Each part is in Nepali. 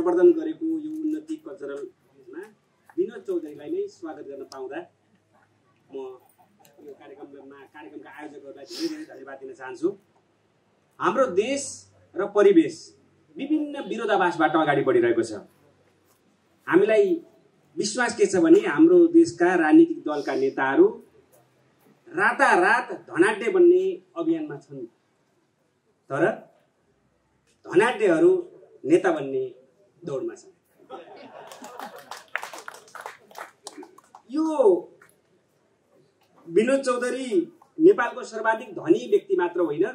प्रवर्धन गरेको यो उन्नति कल्चरलमा विनोद चौधरीलाई नै स्वागत गर्न पाउँदा म यो कार्यक्रमका आयोजकहरूलाई धेरै धेरै धन्यवाद दिन चाहन्छु। हाम्रो देश र परिवेश विभिन्न विरोधाभासबाट अगाडि बढिरहेको छ। हामीलाई विश्वास के छ भने हाम्रो देशका राजनीतिक दलका नेताहरू रातारात धनाढ्य बन्ने अभियानमा छन्, तर धनाढ्यहरू नेता बन्ने दौडमा छन्। यो विनोद चौधरी नेपालको सर्वाधिक धनी व्यक्ति मात्र होइन,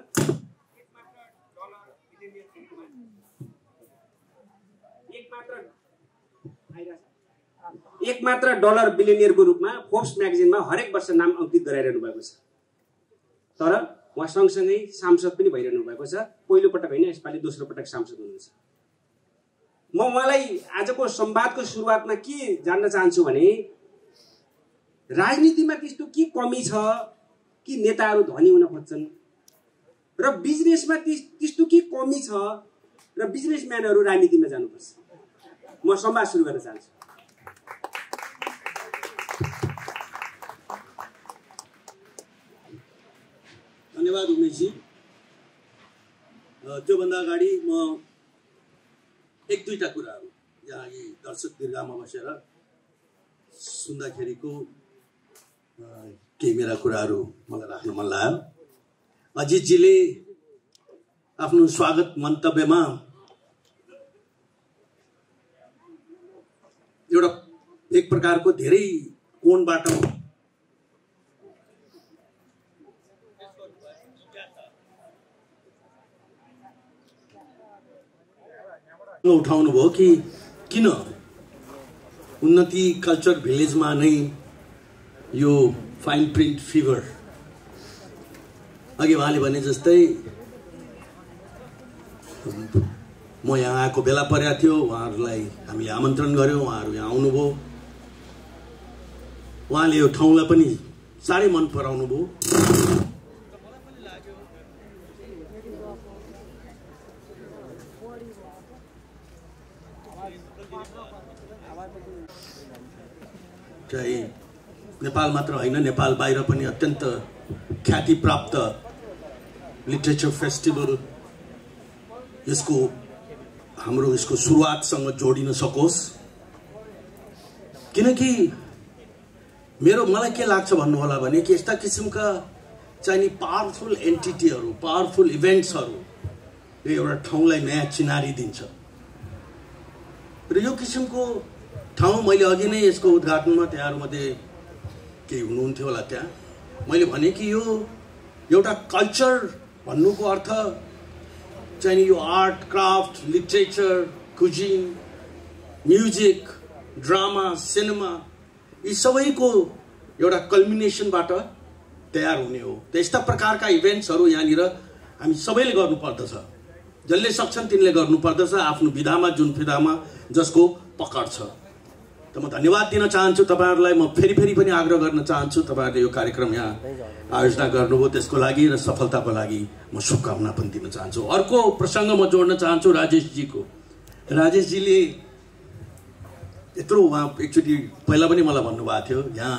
एक मात्र डलर बिलियनियरको रूपमा फोर्ब्स म्यागजिनमा हरेक वर्ष नाम अंकित गराइरहनु भएको छ। तर उहाँ सँगसँगै सांसद पनि भइरहनु भएको छ। पहिलो पटक होइन, यसपालि दोस्रो पटक सांसद हुनुहुन्छ। म उहाँलाई आजको संवादको सुरुवातमा के जान्न चाहन्छु भने राजनीतिमा त्यस्तो के कमी छ कि नेताहरू धनी हुन खोज्छन् र बिजनेसमा त्यस्तो के कमी छ र बिजनेसम्यानहरू राजनीतिमा जानुपर्छ। म संवाद सुरु गर्न चाहन्छु। धन्यवाद उमेशजी। त्योभन्दा अगाडि म एक दुईटा कुराहरू यहाँ यी दर्शक दीर्घामा बसेर सुन्दाखेरिको केही मेरा कुराहरू मलाई राख्न मन लाग्यो। अजितजीले आफ्नो स्वागत मन्तव्यमा एउटा एक प्रकारको धेरै कोणबाट उठाउनु भयो कि किन उन्नति कल्चर भिलेजमा नै यो फाइन प्रिन्ट फिभर, अघि उहाँले भने जस्तै म यहाँ आएको बेला परेको थियो, उहाँहरूलाई हामीले आमन्त्रण गऱ्यौँ, उहाँहरू यहाँ आउनुभयो, उहाँले यो ठाउँलाई पनि साह्रै मन पराउनु भयो। चाहिँ नेपाल मात्र होइन, नेपाल बाहिर पनि अत्यन्त ख्याति प्राप्त लिटरेचर फेस्टिभल हाम्रो यसको सुरुवातसँग जोडिन सकोस्। किनकि मलाई के लाग्छ भन्नु होला भने कि यस्ता किसिमका चाहिने पावरफुल एन्टिटीहरू, पावरफुल इभेन्ट्सहरू एउटा ठाउँलाई नयाँ चिनारी दिन्छ र यो किसिमको ठाउँ मैले अघि नै यसको उद्घाटनमा त्यहाँहरूमध्ये केही हुनुहुन्थ्यो होला, त्यहाँ मैले भने कि यो एउटा कल्चर भन्नुको अर्थ चाहिँ यो art, craft, literature, cuisine, music, drama, cinema यी सबैको एउटा कल्मिनेसनबाट तयार हुने हो। त यस्ता प्रकारका इभेन्ट्सहरू यहाँनिर हामी सबैले गर्नुपर्दछ, जसले सक्छन् तिनले गर्नुपर्दछ आफ्नो विधामा, जुन विधामा जसको पकड छ। त म धन्यवाद दिन चाहन्छु तपाईहरुलाई। म फेरि पनि आग्रह गर्न चाहन्छु तपाईहरुले यो कार्यक्रम यहाँ आयोजना गर्नुभयो त्यसको लागि र सफलताको लागि म शुभकामना पनि दिन चाहन्छु। अर्को प्रसंग म जोड्न चाहन्छु राजेशजीको। राजेशजीले यत्रो उहाँ एकचोटि पहिला पनि मलाई भन्नुभएको थियो यहाँ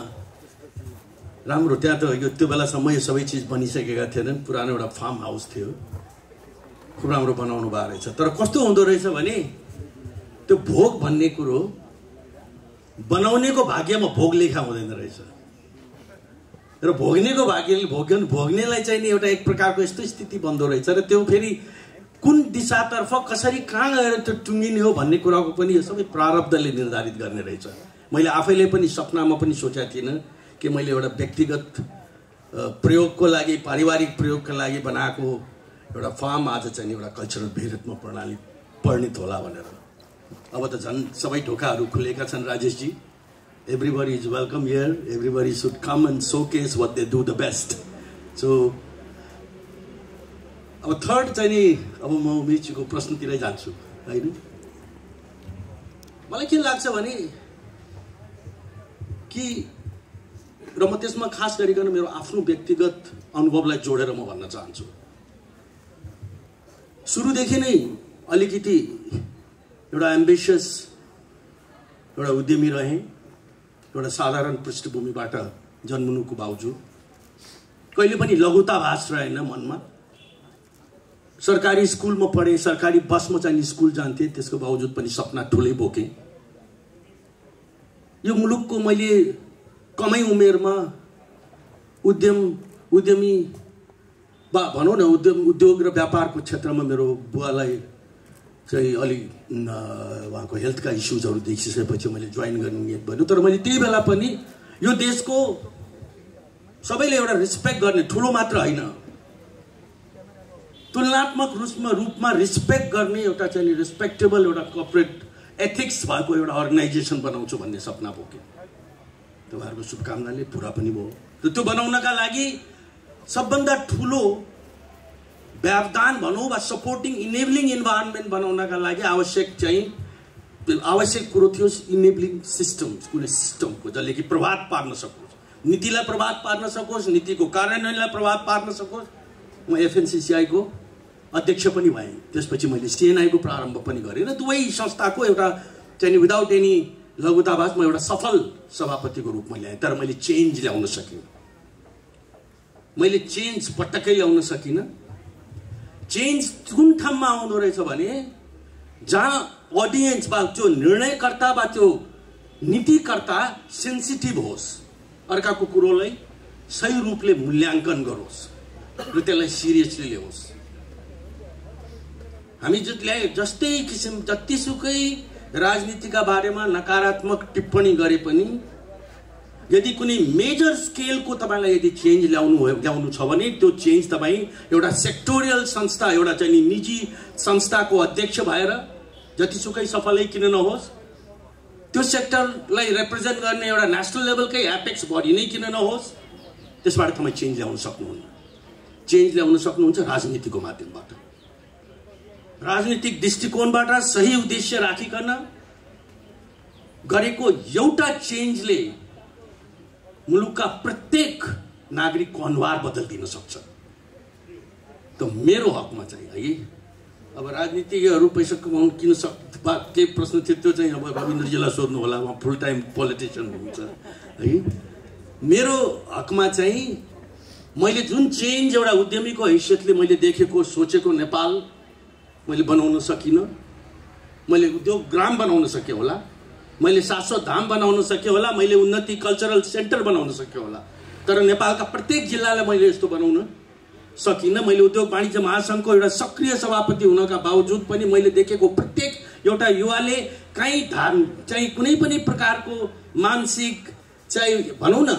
राम्रो, त्यहाँ त यो त्यो बेलासम्म यो सबै चिज बनिसकेका थिएनन्, पुरानो एउटा फार्म हाउस थियो, खुब राम्रो बनाउनु भएको रहेछ। तर कस्तो हुँदो रहेछ भने त्यो भोग भन्ने कुरो बनाउनेको भाग्यमा भोग लेखा हुँदैन रहेछ र भोग्नेको भाग्यले भोग्नेलाई चाहिँ नि एउटा एक प्रकारको यस्तो स्थिति बन्दो रहेछ र त्यो फेरि कुन दिशातर्फ कसरी कहाँ गएर त्यो टुङ्गिने हो भन्ने कुराको पनि यो सबै प्रारब्धले निर्धारित गर्ने रहेछ। मैले आफैले पनि सपनामा पनि सोचेको थिइनँ कि मैले एउटा व्यक्तिगत प्रयोगको लागि, पारिवारिक प्रयोगको लागि बनाएको एउटा फार्म आज चाहिँ एउटा कल्चरल विरासतमा प्रणाली परिणत होला भनेर। अब त झन् सबै ढोकाहरू खुलेका छन् राजेशजी। Everybody is welcome here, everybody should come and showcase what they do the best. So अब थर्ड चाहिँ नि अब म उमेशजीको प्रश्नतिरै जान्छु हैन। मलाई के लाग्छ भने कि र म त्यसमा खास गरिकन मेरो आफ्नो व्यक्तिगत अनुभवलाई जोडेर म भन्न चाहन्छु। सुरुदेखि नै अलिकति एउटा एम्बिसियस एउटा उद्यमी रहेँ, एउटा साधारण पृष्ठभूमिबाट जन्मनुको बावजुद कहिले पनि लघुताभास रहेन मनमा। सरकारी स्कुलमा पढेँ, सरकारी बसमा चाहिँ स्कुल जान्थेँ, त्यसको बावजुद पनि सपना ठुलै बोकेँ। यो मुलुकको मैले कमै उमेरमा उद्यमी भनौँ न उद्योग र व्यापारको क्षेत्रमा मेरो बुवालाई चाहिँ अलि उहाँको हेल्थका इस्युजहरू देखिसकेपछि मैले जोइन गर्ने नियत भयो। तर मैले त्यही बेला पनि यो देशको सबैले एउटा रिस्पेक्ट गर्ने, ठुलो मात्र होइन, तुलनात्मक रूपमा रिस्पेक्ट गर्ने एउटा चाहिँ रिस्पेक्टेबल एउटा कर्पोरेट एथिक्स भएको एउटा अर्गनाइजेसन बनाउँछु भन्ने सपना बोकेँ। तपाईँहरूको शुभकामनाले पुरा पनि भयो। र त्यो बनाउनका लागि सबभन्दा ठुलो व्यवधान भनौँ वा सपोर्टिङ इनेबलिङ इन्भाइरोमेन्ट बनाउनका लागि आवश्यक कुरो थियो इनेबलिङ सिस्टम्स, कुनै सिस्टमको जसले कि प्रभाव पार्न सकोस्, नीतिलाई प्रभाव पार्न सकोस्, नीतिको कार्यान्वयनलाई प्रभाव पार्न सकोस्। म FNCCI को अध्यक्ष पनि भएँ, त्यसपछि मैले CNI को प्रारम्भ पनि गरेँ र दुवै संस्थाको एउटा चाहिँ विदाउट एनी लघुताभास म एउटा सफल सभापतिको रूपमा ल्याएँ। तर मैले चेन्ज ल्याउन सकिनँ, मैले चेन्ज पटक्कै ल्याउन सकिनँ। चेन्ज कुन ठाउँमा आउँदो रहेछ भने जहाँ अडियन्स वा त्यो निर्णयकर्ता वा त्यो नीतिकर्ता सेन्सिटिभ होस्, अर्काको कुरोलाई सही रूपले मूल्याङ्कन गरोस् र त्यसलाई सिरियसली ल्याओस्। हामी जस्तै किसिम जतिसुकै राजनीतिका बारेमा नकारात्मक टिप्पणी गरे पनि यदि कुनै मेजर स्केलको तपाईँलाई यदि चेन्ज ल्याउनु छ भने त्यो चेन्ज तपाईँ एउटा सेक्टोरियल संस्था, एउटा चाहिँ निजी संस्थाको अध्यक्ष भएर जतिसुकै सफलै किन नहोस्, त्यो सेक्टरलाई रिप्रेजेन्ट गर्ने एउटा नेसनल लेभलकै एपेक्स बडी नै किन नहोस्, त्यसबाट तपाईँ चेन्ज ल्याउन सक्नुहुन्न। चेन्ज ल्याउन सक्नुहुन्छ राजनीतिको माध्यमबाट, राजनीतिक दृष्टिकोणबाट सही उद्देश्य राखिकन गरेको एउटा चेन्जले मुलुकका प्रत्येक नागरिकको अनुहार बदलिदिन सक्छ। त मेरो हकमा चाहिँ है, अब राजनीतिज्ञहरू पैसा कमाउनु किन केही प्रश्न थियो, त्यो चाहिँ अब रविन्द्रजीलाई सोध्नु होला, उहाँ फुल टाइम पोलिटिसियन हुनुहुन्छ है। मेरो हकमा चाहिँ मैले जुन चेन्ज एउटा उद्यमीको हैसियतले मैले देखेको सोचेको नेपाल मैले बनाउन सकिनँ। मैले उद्योग ग्राम बनाउन सकेँ होला, मैले शाश्वत धाम बनाउन सकेँ होला, मैले उन्नति कल्चरल सेन्टर बनाउन सकेँ होला, तर नेपालका प्रत्येक जिल्लालाई मैले यस्तो बनाउन सकिनँ। मैले उद्योग वाणिज्य महासङ्घको एउटा सक्रिय सभापति हुनका बावजुद पनि मैले देखेको प्रत्येक एउटा युवाले कहीँ चाहिँ कुनै पनि प्रकारको मानसिक चाहिँ भनौँ न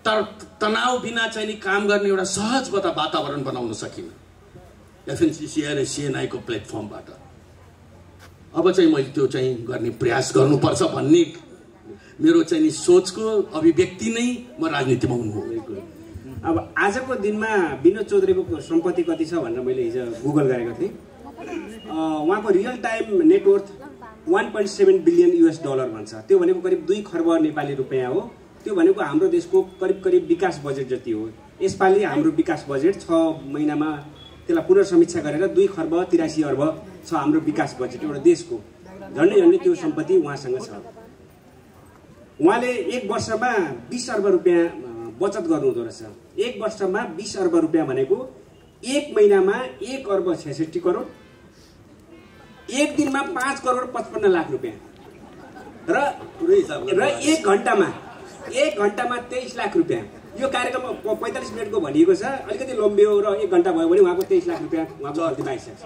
तनाव बिना चाहिँ काम गर्ने एउटा सहज वातावरण बनाउन सकिनँ FNCCI र CNI को प्लेटफर्मबाट। अब चाहिँ मैले त्यो चाहिँ गर्ने प्रयास गर्नुपर्छ भन्ने मेरो चाहिँ नि सोचको अभिव्यक्ति नै म राजनीतिमा हुनु हो। अब आजको दिनमा विनोद चौधरीको सम्पत्ति कति छ भनेर मैले हिजो गुगल गरेको थिएँ। उहाँको रियल टाइम नेटवर्थ $1.7 बिलियन भन्छ। त्यो भनेको करिब 2 खर्ब नेपाली रुपियाँ हो। त्यो भनेको हाम्रो देशको करिब विकास बजेट जति हो। यसपालि हाम्रो विकास बजेट 6 महिनामा त्यसलाई पुनर्समीक्षा गरेर 2 खर्ब 83 अर्ब छ हाम्रो विकास बजेट एउटा देशको। झन्डै त्यो सम्पत्ति उहाँसँग छ। उहाँले एक वर्षमा 20 अर्ब रुपियाँ बचत गर्नुहुँदो रहेछ। एक वर्षमा 20 अर्ब रुपियाँ भनेको एक महिनामा 1 अर्ब 66 करोड, एक दिनमा 5 करोड 55 लाख रुपियाँ र एक घण्टामा 23 लाख रुपियाँ। यो कार्यक्रम 45 मिनटको भनिएको छ, अलिकति लम्बियो र 1 घण्टा भयो भने उहाँको 23 लाख रुपियाँ उहाँको खर्चमा आइसक्छ।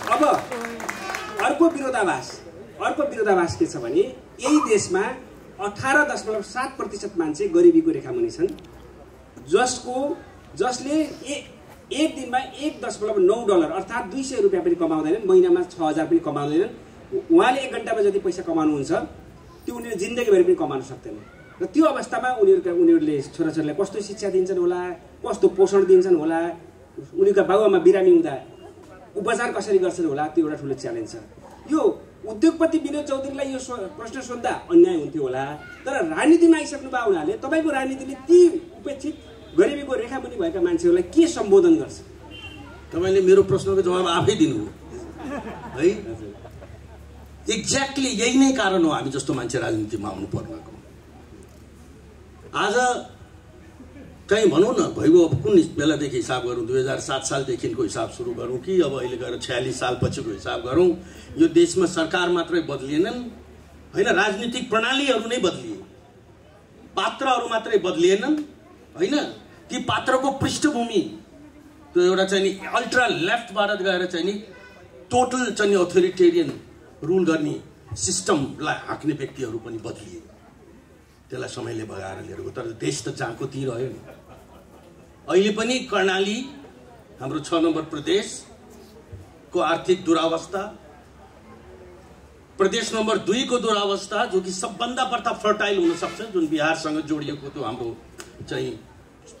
अब अर्को विरोधाभास के छ भने यही देशमा 18.7% मान्छे गरिबीको रेखामुनि छन्, जसले एक दिनमा $1.9 अर्थात् 200 रुपियाँ पनि कमाउँदैनन्, महिनामा 6000 पनि कमाउँदैनन्। उहाँले 1 घण्टामा जति पैसा कमाउनुहुन्छ त्यो उनीहरूले जिन्दगीभरि पनि कमाउन सक्दैनन्। र त्यो अवस्थामा उनीहरूले छोराछोरीलाई कस्तो शिक्षा दिन्छन् होला, कस्तो पोषण दिन्छन् होला, उनीका बाबुआमा बिरामी हुँदा उपचार कसरी गर्छन् होला, त्यो एउटा ठुलो च्यालेन्ज छ। यो उद्योगपति विनोद चौधरीलाई यो प्रश्न सोध्दा अन्याय हुन्थ्यो होला, तर राजनीतिमा आइसक्नु भएको हुनाले तपाईँको राजनीतिले ती उपेक्षित गरिबीको रेखामुनि भएका मान्छेहरूलाई के सम्बोधन गर्छ? तपाईले मेरो प्रश्नको जवाब आफै दिनु है। एक्ज्याक्टली यही नै कारण हो हामी जस्तो मान्छे राजनीतिमा आउनु पर्नको। आज कहीँ भनौँ न भइगयो, अब कुन बेलादेखि हिसाब गरौँ, 2007 सालदेखिको हिसाब सुरु गरौँ कि अब अहिले गएर 46 साल पछिको हिसाब गरौँ, यो देशमा सरकार मात्रै बदलिएनन् होइन, राजनीतिक प्रणालीहरू नै बदलिए, पात्रहरू मात्रै बदलिएनन् होइन। ती पात्रको पृष्ठभूमि त्यो एउटा चाहिँ नि अल्ट्रा लेफ्टबाट गएर चाहिँ नि टोटल चाहिँ नि अथोरिटेरियन रुल गर्ने सिस्टमलाई हाँक्ने व्यक्तिहरू पनि बदलिए। त्यसलाई समयले बगाएर लिएर गयो, तर देश त जहाँको त्यहीँ रह्यो नि। अहिले पनि कर्णाली हाम्रो 6 नम्बर प्रदेशको आर्थिक दुरावस्था, प्रदेश नम्बर 2 को दुरावस्था, जो कि सबभन्दा बढ्ता फर्टाइल हुन सक्छ, जुन बिहारसँग जोडिएको त्यो हाम्रो चाहिँ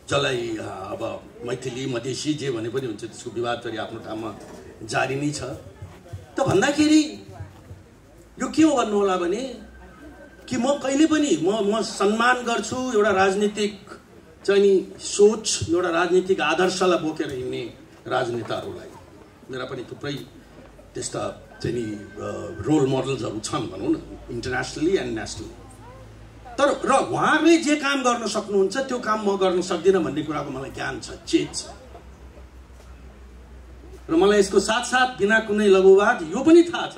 जसलाई अब मैथिली मधेसी जे भने पनि हुन्छ त्यसको विवाद फेरि आफ्नो ठाउँमा जारी नै छ। त भन्दाखेरि यो के हो भन्नु होला भने कि म कहिले पनि म सम्मान गर्छु एउटा राजनीतिक चाहिँ नि सोच, एउटा राजनीतिक आदर्शलाई बोकेर हिँड्ने राजनेताहरूलाई। मेरा पनि थुप्रै त्यस्ता चाहिँ नि रोल मोडल्सहरू छन् भनौँ न, इन्टरनेसनली एन्ड नेसनली। तर र उहाँहरूले जे काम गर्न सक्नुहुन्छ त्यो काम म गर्न सक्दिनँ भन्ने कुराको मलाई ज्ञान छ, चेत छ। र मलाई यसको साथसाथ बिना कुनै लघुवाद यो पनि थाहा छ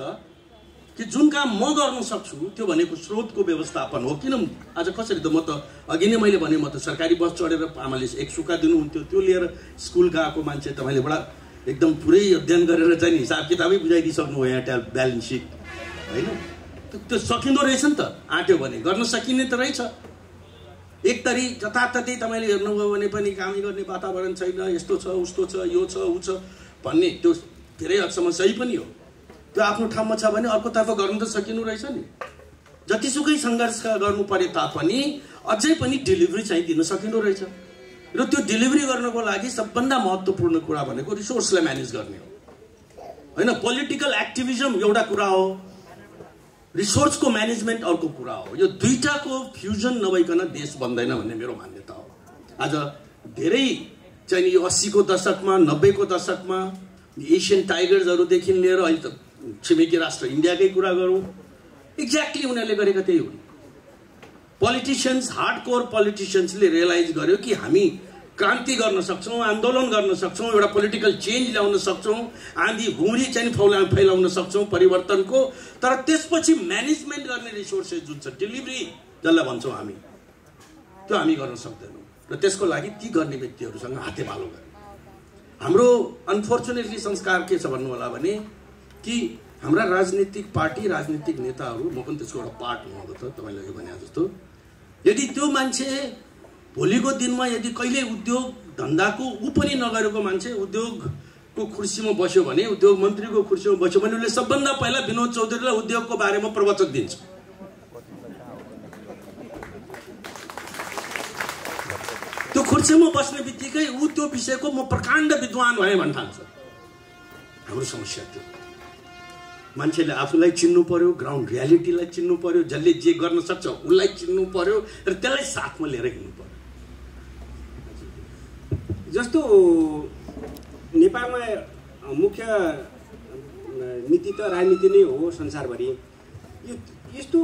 कि जुन काम म गर्न सक्छु त्यो भनेको स्रोतको व्यवस्थापन हो। किन आज कसरी त म त अघि नै मैले भने, म त सरकारी बस चढेर आमाले एक सुक्का दिनुहुन्थ्यो, त्यो लिएर स्कुल गएको मान्छे। तपाईँले बडा एकदम पुरै अध्ययन गरेर चाहिँ हिसाब किताबै बुझाइदिइसक्नु हो यहाँ ब्यालेन्स सिट होइन। त्यो सकिँदो रहेछ नि त, आँट्यो भने गर्न सकिने त रहेछ। एक तरी जताततै तपाईँले हेर्नुभयो भने पनि कामै गर्ने वातावरण छैन, यस्तो छ उस्तो छ यो छ ऊ छ भन्ने त्यो धेरै हदसम्म सही पनि हो। त्यो आफ्नो ठाउँमा छ भने अर्कोतर्फ गर्नु त सकिनु रहेछ नि। जतिसुकै सङ्घर्ष गर्नु परे तापनि अझै पनि डेलिभरी चाहिँ दिन सकिँदो रहेछ। र त्यो डेलिभरी गर्नको लागि सबभन्दा महत्त्वपूर्ण कुरा भनेको रिसोर्सलाई म्यानेज गर्ने हो होइन। पोलिटिकल एक्टिभिजम एउटा कुरा हो, रिसोर्सको म्यानेजमेन्ट अर्को कुरा हो। यो दुईटाको फ्युजन नभइकन देश बन्दैन भन्ने मेरो मान्यता हो। आज धेरै चाहिँ यो 80 को दशकमा 90 को दशकमा एसियन टाइगर्सहरूदेखि लिएर अहिले त छिमेकी राष्ट्र इन्डियाकै कुरा गरौँ, एक्ज्याक्टली उनीहरूले गरेको त्यही हो। पोलिटिसियन्स, हार्डकोर पोलिटिसियन्सले रियलाइज गर्यो कि हामी क्रान्ति गर्न सक्छौँ, आन्दोलन गर्न सक्छौँ, एउटा पोलिटिकल चेन्ज ल्याउन सक्छौँ, आँधी हुरी चाहिँ फैलाउन सक्छौँ परिवर्तनको। तर त्यसपछि म्यानेजमेन्ट गर्ने रिसोर्सेस जुन छ, डेलिभरी जसलाई भन्छौँ हामी, त्यो हामी गर्न सक्दैनौँ। र त्यसको लागि ती गर्ने व्यक्तिहरूसँग हातेमालो गर्ने। हाम्रो अनफर्चुनेटली संस्कार के छ भन्नु होला भने कि हाम्रा राजनीतिक पार्टी, राजनीतिक नेताहरू, म पनि त्यसको एउटा पार्ट हुनुको त तपाईँले यो भने जस्तो, यदि त्यो मान्छे भोलिको दिनमा यदि कहिले उद्योग धन्दाको ऊ पनि नगरेको मान्छे उद्योगको कुर्सीमा बस्यो भने, उद्योग मन्त्रीको कुर्सीमा बस्यो भने उसले सबभन्दा पहिला विनोद चौधरीलाई उद्योगको बारेमा प्रवचन दिन्छ। त्यो कुर्सीमा बस्ने बित्तिकै ऊ त्यो विषयको म प्रकाण्ड विद्वान भएँ भन्न ठान्छ। हाम्रो समस्या त्यो, मान्छेले आफूलाई चिन्नु पर्यो, ग्राउन्ड रियालिटीलाई चिन्नु पर्यो, जसले जे गर्न सक्छ उसलाई चिन्नु पर्यो र त्यसलाई साथमा लिएर हिँड्नु पर्यो। जस्तो नेपालमा मुख्य नीति त राजनीति नै हो संसारभरि। यस्तो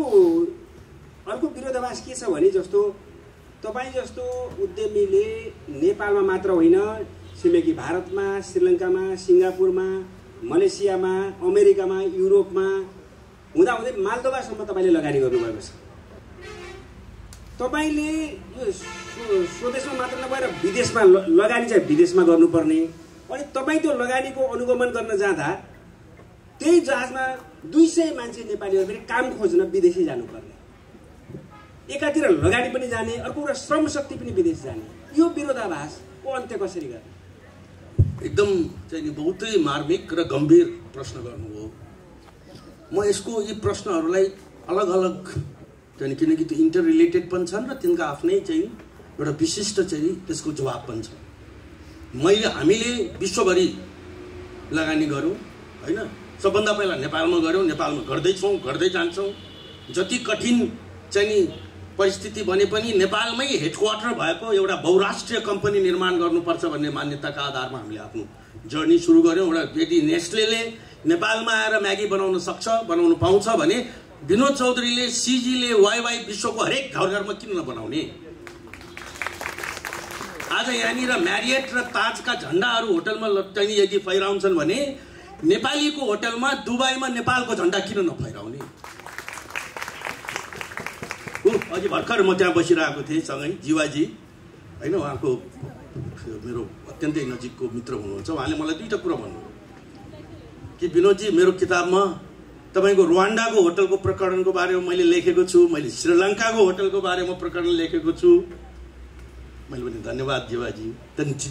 अर्को विरोधाभास के छ भने, जस्तो तपाईँ जस्तो उद्यमीले नेपालमा मात्र होइन, छिमेकी भारतमा, श्रीलङ्कामा, सिङ्गापुरमा, मलेसियामा, अमेरिकामा, युरोपमा हुँदाहुँदै मालदोभासम्म तपाईँले लगानी गर्नुभएको छ। तपाईँले यो स्वदेशमा मात्र नभएर विदेशमा लगानी चाहिँ विदेशमा गर्नुपर्ने। अनि तपाईँ त्यो लगानीको अनुगमन गर्न जाँदा त्यही जहाजमा 200 मान्छे नेपालीहरू फेरि काम खोज्न विदेशी जानुपर्ने। एकातिर लगानी पनि जाने, अर्को कुरा श्रम शक्ति पनि विदेश जाने। यो विरोधाभासको अन्त्य कसरी गर्ने? एकदम चाहिँ बहुतै मार्मिक र गम्भीर प्रश्न गर्नुभयो। म यसको यी प्रश्नहरूलाई अलग अलग चाहिँ किनकि त्यो इन्टर रिलेटेड पनि छन् र तिनका आफ्नै चाहिँ एउटा विशिष्ट चाहिँ त्यसको जवाब पनि छ। हामीले विश्वभरि लगानी गऱ्यौँ होइन, सबभन्दा पहिला नेपालमा गऱ्यौँ, नेपालमा गर्दैछौँ, गर्दै जान्छौँ। जति कठिन चाहिँ नि परिस्थिति भने पनि नेपालमै हेडक्वार्टर भएको एउटा बहुराष्ट्रिय कम्पनी निर्माण गर्नुपर्छ भन्ने मान्यताका आधारमा हामीले आफ्नो जर्नी सुरु गर्यौँ। एउटा यदि नेस्लेले नेपालमा आएर म्यागी बनाउन सक्छ, बनाउनु पाउँछ भने विनोद चौधरीले, सिजीले, वाइवाई विश्वको हरेक घर घरमा किन नबनाउने? आज यहाँनिर म्यारियट र ताजका झन्डाहरू होटलमा चाहिँ यदि फैराउँछन् भने नेपालीको होटलमा दुबईमा नेपालको झन्डा किन नफैराउने? अघि भर्खर म त्यहाँ बसिरहेको थिएँ सँगै जीवाजी, होइन, उहाँको मेरो अत्यन्तै नजिकको मित्र हुनुहुन्छ। उहाँले मलाई दुईवटा कुरा भन्नुभयो कि विनोदजी, मेरो किताबमा तपाईँको रुवान्डाको होटलको प्रकरणको बारेमा मैले लेखेको छु, मैले श्रीलङ्काको होटलको बारेमा प्रकरण लेखेको छु। मैले पनि धन्यवाद जीवाजी।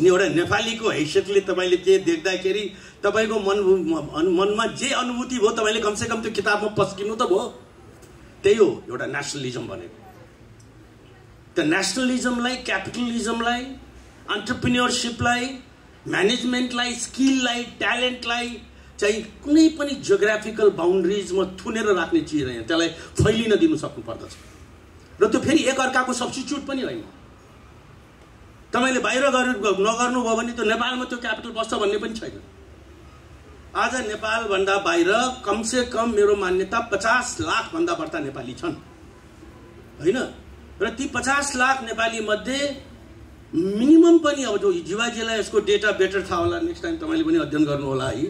एउटा नेपालीको हैसियतले तपाईँले के देख्दाखेरि तपाईँको मनमा जे अनुभूति भयो तपाईँले कमसेकम त्यो किताबमा पस्किनु त भयो। त्यही हो एउटा नेसनलिजम भनेको। त्यो नेसनलिजमलाई, क्यापिटलिजमलाई, एन्टरप्रेन्योरसिपलाई, म्यानेजमेन्टलाई, स्किललाई, ट्यालेन्टलाई चाहिँ कुनै पनि जियोग्राफिकल बााउन्ड्रिजमा थुनेर राख्ने चिज होइन, त्यसलाई फैलिन दिनु सक्नुपर्दछ। र त्यो फेरि एकअर्काको सब्स्टिट्युट पनि होइन। तपाईँले बाहिर नगर्नुभयो भने त्यो नेपालमा त्यो क्यापिटल बस्छ भन्ने पनि छैन। आज नेपालभन्दा बाहिर कमसे कम मेरो मान्यता 50 लाखभन्दा बढ्ता नेपाली छन्, होइन? र ती 50 लाख नेपाली मध्ये मिनिमम पनि, अब जो जीवाजीलाई यसको डेटा बेटर थाहा होला, नेक्स्ट टाइम तपाईँले पनि अध्ययन गर्नु होला है।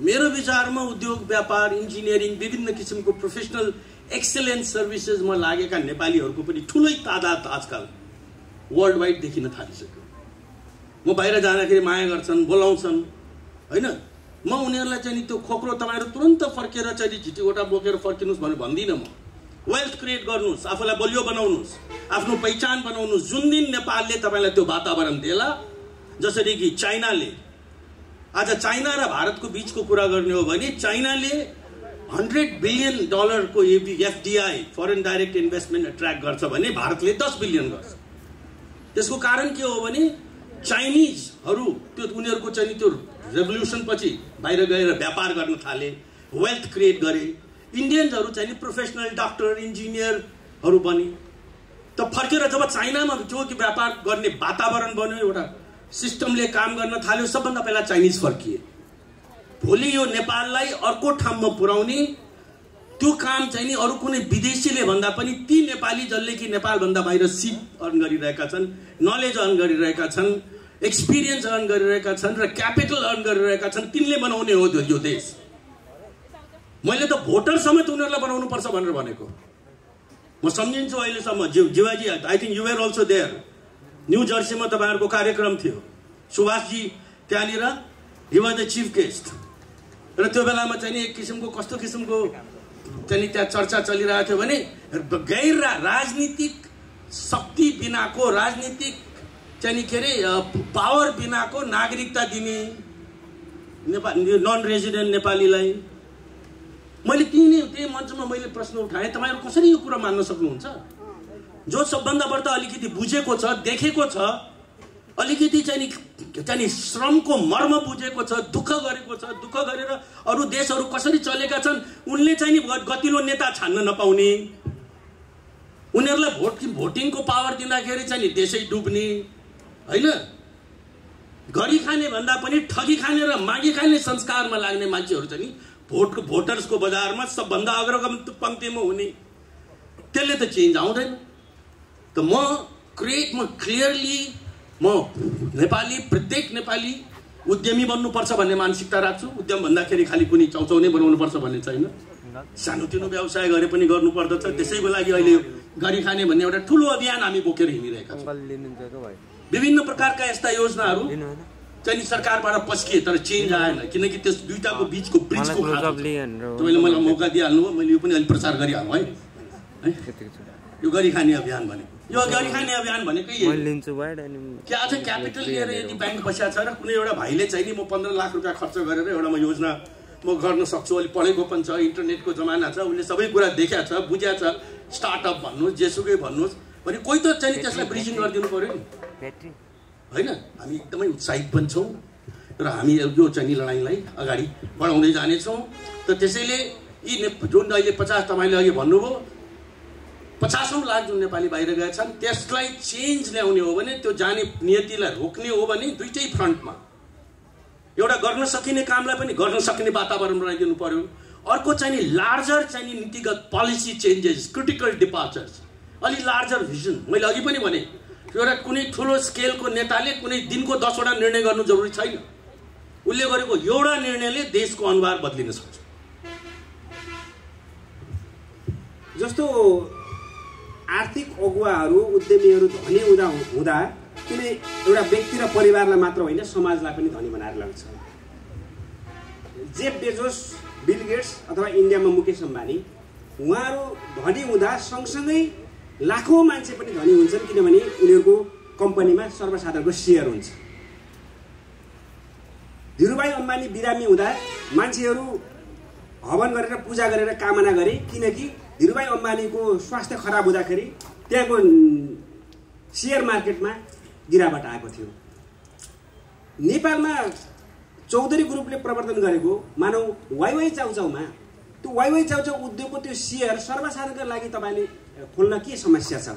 मेरो विचारमा उद्योग, व्यापार, इन्जिनियरिङ, विभिन्न किसिमको प्रोफेसनल एक्सेलेन्स सर्भिसेसमा लागेका नेपालीहरूको पनि ठुलै तादाद आजकल वर्ल्ड वाइड देखिन थालिसक्यो। म बाहिर जाँदाखेरि माया गर्छन्, बोलाउँछन्, होइन? म उनीहरूलाई चाहिँ नि त्यो खोक्रो तपाईँहरू तुरन्त फर्केर चाहिँ झिटिगोटा बोकेर फर्किनुहोस् भनेर भन्दिनँ। म वेल्थ क्रिएट गर्नुहोस्, आफूलाई बलियो बनाउनुहोस्, आफ्नो पहिचान बनाउनुहोस्। जुन दिन नेपालले तपाईँलाई त्यो वातावरण देला, जसरी कि चाइनाले, आज चाइना र भारतको बीचको कुरा गर्ने हो भने चाइनाले $100 बिलियन को FDI foreign direct investment attract गर्छ भने भारतले 10 बिलियन गर्छ। त्यसको कारण के हो भने चाइनिजहरू त्यो उनीहरूको चाहिँ त्यो रेभोल्युसन पछि बाहिर गएर व्यापार गर्न थाले, वेल्थ क्रिएट गरे। इन्डियन्सहरू चाहिँ प्रोफेसनल डक्टर, इन्जिनियरहरू बने। त फर्केर जब चाइनामा जो कि व्यापार गर्ने वातावरण बन्यो, एउटा सिस्टमले काम गर्न थाल्यो, सबभन्दा पहिला चाइनिज फर्किए। भोलि यो नेपाललाई अर्को ठाउँमा पुर्याउने त्यो काम चाहिँ नि अरू कुनै विदेशीले भन्दा पनि ती नेपाली जसले कि नेपालभन्दा बाहिर सिप अर्न गरिरहेका छन्, नलेज अर्न गरिरहेका छन्, एक्सपिरियन्स अर्न गरिरहेका छन् र क्यापिटल अर्न गरिरहेका छन्, तिनले बनाउने हो यो देश। मैले त भोटर समेत उनीहरूलाई बनाउनु पर्छ भनेर भनेको। म सम्झिन्छु अहिलेसम्म Jiwaji, I think you where also there, new जर्सीमा तपाईँहरूको कार्यक्रम थियो, सुभाषजी त्यहाँनिर, he was the chief guest. र त्यो बेलामा चाहिँ नि एक किसिमको कस्तो किसिमको चाहिँ त्यहाँ चर्चा चलिरहेको थियो भने गैर राजनीतिक शक्ति बिनाको, राजनीतिक चाहिँ नि के अरे पावर बिनाको नागरिकता दिने नन रेजिडेन्ट नेपालीलाई। मैले त्यही मञ्चमा मैले प्रश्न उठाएँ, तपाईँहरू कसरी यो कुरा मान्न सक्नुहुन्छ? जो सबभन्दा बढ्ता अलिकति बुझेको छ, देखेको छ, अलिकति चाहिँ श्रमको मर्म बुझेको छ, दुःख गरेको छ, दुःख गरेर अरू देशहरू कसरी चलेका छन्, उनले चाहिँ नि गतिलो नेता छान्न नपाउने, उनीहरूलाई भोटिङको पावर दिँदाखेरि चाहिँ नि देशै डुब्ने, होइन? गरी खाने भन्दा पनि ठगी खाने र मागी खाने संस्कारमा लाग्ने मान्छेहरू चाहिँ नि भोटर्सको बजारमा सबभन्दा अग्रगम पङ्क्तिमा हुने, त्यसले त चेन्ज आउँदैन। त म क्लियरली म नेपाली, प्रत्येक नेपाली उद्यमी बन्नुपर्छ भन्ने मानसिकता राख्छु। उद्यम भन्दाखेरि खालि कुनै चाउचाउ नै बनाउनुपर्छ भन्ने छैन, सानोतिनो व्यवसाय गरे पनि गर्नुपर्दछ। त्यसैको लागि अहिले गरी खाने भन्ने एउटा ठुलो अभियान हामी बोकेर हिँडिरहेका छौँ। विभिन्न प्रकारका यस्ता योजनाहरू चाहिँ सरकारबाट पस्किए तर चेन्ज आएन, किनकि त्यस दुईटाको बिचको ब्रिजको तपाईँले मलाई मौका दिइहाल्नु भयो, मैले यो पनि अलिक प्रचार गरिहाल्नु है। यो गरी खाने अभियान भनेको, यो गरी खाने अभियान भनेकै के आज क्यापिटल लिएर यदि ब्याङ्क बसिया छ र कुनै एउटा भाइले चाहिँ नि म 15 लाख रुपियाँ खर्च गरेर एउटा म योजना म गर्न सक्छु, अलिक पढेको पनि छ, इन्टरनेटको जमाना छ, उसले सबै कुरा देख्या छ, बुझ्या छ, स्टार्टअप भन्नुहोस्, जेसुकै भन्नुहोस् भने कोही त चाहिँ त्यसलाई ब्रिजिङ गरिदिनु पर्यो नि, होइन? हामी एकदमै उत्साहित पनि छौँ र हामी यो चाहिँ लडाइँलाई अगाडि बढाउँदै जानेछौँ। त त्यसैले यी जुन अहिले 50 तपाईँले अघि भन्नुभयो 50औं लाख जुन नेपाली बाहिर गएछन्, त्यसलाई चेन्ज ल्याउने हो भने, त्यो जाने नियतिलाई रोक्ने हो भने दुईटै फ्रन्टमा एउटा गर्न सकिने कामलाई पनि गर्न सक्ने वातावरण बनाइदिनु पर्यो। अर्को चाहिँ नि लार्जर चाहिँ नि नीतिगत पोलिसी चेन्जेस, क्रिटिकल डिपार्चर्स, अलि लार्जर भिजन। मैले अघि पनि भने एउटा कुनै ठुलो स्केलको नेताले कुनै दिनको 10 वटा निर्णय गर्नु जरुरी छैन। उसले गरेको एउटा निर्णयले देशको अनुहार बदलिन सक्छ। जस्तो आर्थिक अगुवाहरू, उद्यमीहरू धनी हुँदा कुनै एउटा व्यक्ति र परिवारलाई मात्र होइन समाजलाई पनि धनी बनाएर लाग्छ। जेफ बेजोस, बिल गेट्स अथवा इन्डियामा मुकेश अम्बानी, उहाँहरू धनी हुँदा सँगसँगै लाखौँ मान्छे पनि धनी हुन्छन्, किनभने उनीहरूको कम्पनीमा सर्वसाधारणको सेयर हुन्छ। धीरुभाइ अम्बानी बिरामी हुँदा मान्छेहरू हवन गरेर पूजा गरेर कामना गरे, किनकि धीरुभाइ अम्बानीको स्वास्थ्य खराब हुँदाखेरि त्यहाँको सेयर मार्केटमा गिरावट आएको थियो। नेपालमा चौधरी ग्रुपले प्रवर्तन गरेको मानौ वाइवाई चाउचाउमा, त्यो वाइवाई चाउचाउ उद्योगको त्यो सेयर सर्वसाधारणका लागि तपाईँले खोल्न के समस्या छ?